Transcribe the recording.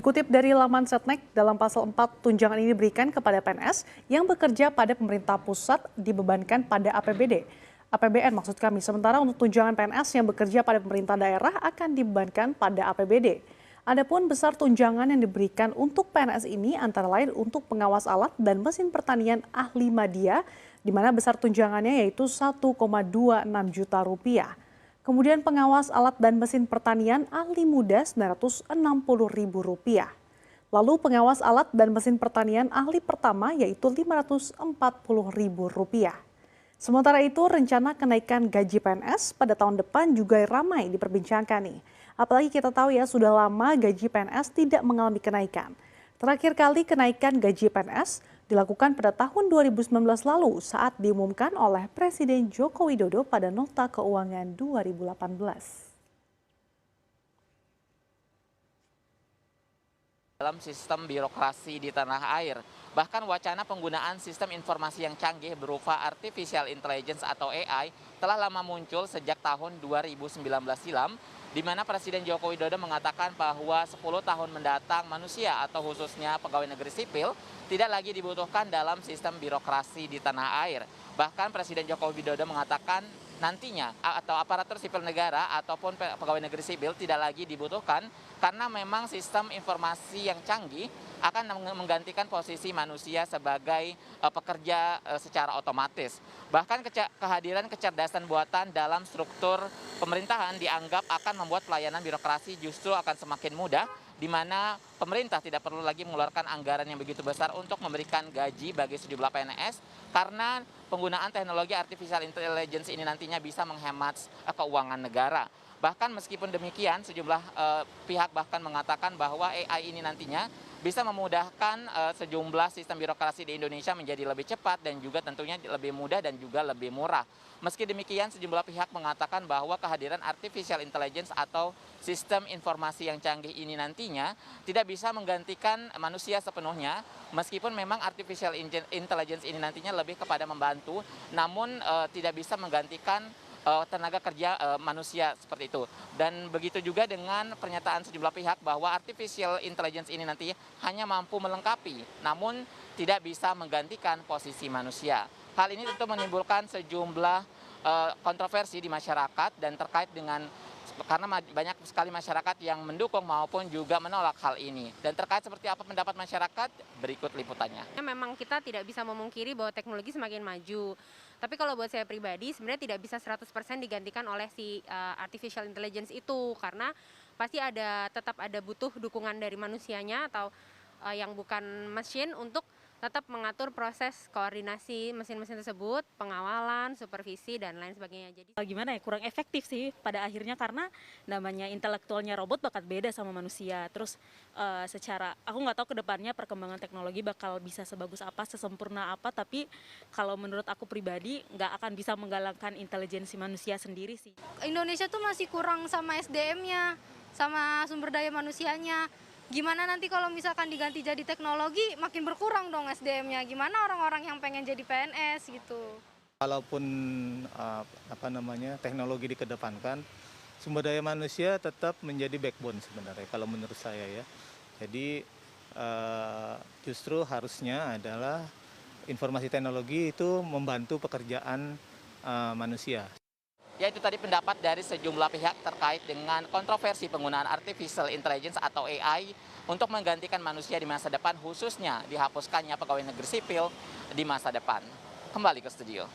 Dikutip dari laman Setnek, dalam pasal 4, tunjangan ini diberikan kepada PNS yang bekerja pada pemerintah pusat dibebankan pada APBD. APBN maksud kami, sementara untuk tunjangan PNS yang bekerja pada pemerintah daerah akan dibebankan pada APBD. Adapun besar tunjangan yang diberikan untuk PNS ini antara lain untuk pengawas alat dan mesin pertanian ahli media, di mana besar tunjangannya yaitu 1,26 juta rupiah. Kemudian pengawas alat dan mesin pertanian ahli muda Rp960.000. Lalu pengawas alat dan mesin pertanian ahli pertama yaitu Rp540.000. Sementara itu rencana kenaikan gaji PNS pada tahun depan juga ramai diperbincangkan nih. Apalagi kita tahu ya sudah lama gaji PNS tidak mengalami kenaikan. Terakhir kali kenaikan gaji PNS dilakukan pada tahun 2019 lalu saat diumumkan oleh Presiden Joko Widodo pada Nota Keuangan 2018. Dalam sistem birokrasi di tanah air. Bahkan wacana penggunaan sistem informasi yang canggih berupa artificial intelligence atau AI telah lama muncul sejak tahun 2019 silam, di mana Presiden Joko Widodo mengatakan bahwa 10 tahun mendatang manusia atau khususnya pegawai negeri sipil tidak lagi dibutuhkan dalam sistem birokrasi di tanah air. Bahkan Presiden Joko Widodo mengatakan nantinya atau aparatur sipil negara ataupun pegawai negeri sipil tidak lagi dibutuhkan karena memang sistem informasi yang canggih akan menggantikan posisi manusia sebagai pekerja secara otomatis. Bahkan kehadiran kecerdasan buatan dalam struktur pemerintahan dianggap akan membuat pelayanan birokrasi justru akan semakin mudah, di mana pemerintah tidak perlu lagi mengeluarkan anggaran yang begitu besar untuk memberikan gaji bagi sejumlah PNS karena penggunaan teknologi artificial intelligence ini nantinya bisa menghemat keuangan negara. Bahkan meskipun demikian, sejumlah pihak bahkan mengatakan bahwa AI ini nantinya bisa memudahkan sejumlah sistem birokrasi di Indonesia menjadi lebih cepat dan juga tentunya lebih mudah dan juga lebih murah. Meski demikian, sejumlah pihak mengatakan bahwa kehadiran artificial intelligence atau sistem informasi yang canggih ini nantinya tidak bisa menggantikan manusia sepenuhnya, meskipun memang artificial intelligence ini nantinya lebih kepada membantu, namun tidak bisa menggantikan tenaga kerja manusia seperti itu. Dan begitu juga dengan pernyataan sejumlah pihak bahwa artificial intelligence ini nanti hanya mampu melengkapi, namun tidak bisa menggantikan posisi manusia. Hal ini tentu menimbulkan sejumlah kontroversi di masyarakat dan terkait dengan karena banyak sekali masyarakat yang mendukung maupun juga menolak hal ini. Dan terkait seperti apa pendapat masyarakat, berikut liputannya. Memang kita tidak bisa memungkiri bahwa teknologi semakin maju. Tapi kalau buat saya pribadi sebenarnya tidak bisa 100% digantikan oleh si artificial intelligence itu karena pasti tetap ada butuh dukungan dari manusianya atau yang bukan mesin untuk tetap mengatur proses koordinasi mesin-mesin tersebut, pengawalan, supervisi, dan lain sebagainya. Jadi gimana ya, kurang efektif sih pada akhirnya karena namanya intelektualnya robot bakal beda sama manusia. Terus secara, aku nggak tahu kedepannya perkembangan teknologi bakal bisa sebagus apa, sesempurna apa, tapi kalau menurut aku pribadi nggak akan bisa menggalakkan intelijensi manusia sendiri sih. Indonesia tuh masih kurang sama SDM-nya, sama sumber daya manusianya. Gimana nanti kalau misalkan diganti jadi teknologi, makin berkurang dong SDM-nya. Gimana orang-orang yang pengen jadi PNS gitu. Walaupun teknologi dikedepankan, sumber daya manusia tetap menjadi backbone sebenarnya kalau menurut saya ya. Jadi justru harusnya adalah informasi teknologi itu membantu pekerjaan manusia. Ya, itu tadi pendapat dari sejumlah pihak terkait dengan kontroversi penggunaan artificial intelligence atau AI untuk menggantikan manusia di masa depan, khususnya dihapuskannya pegawai negeri sipil di masa depan. Kembali ke studio.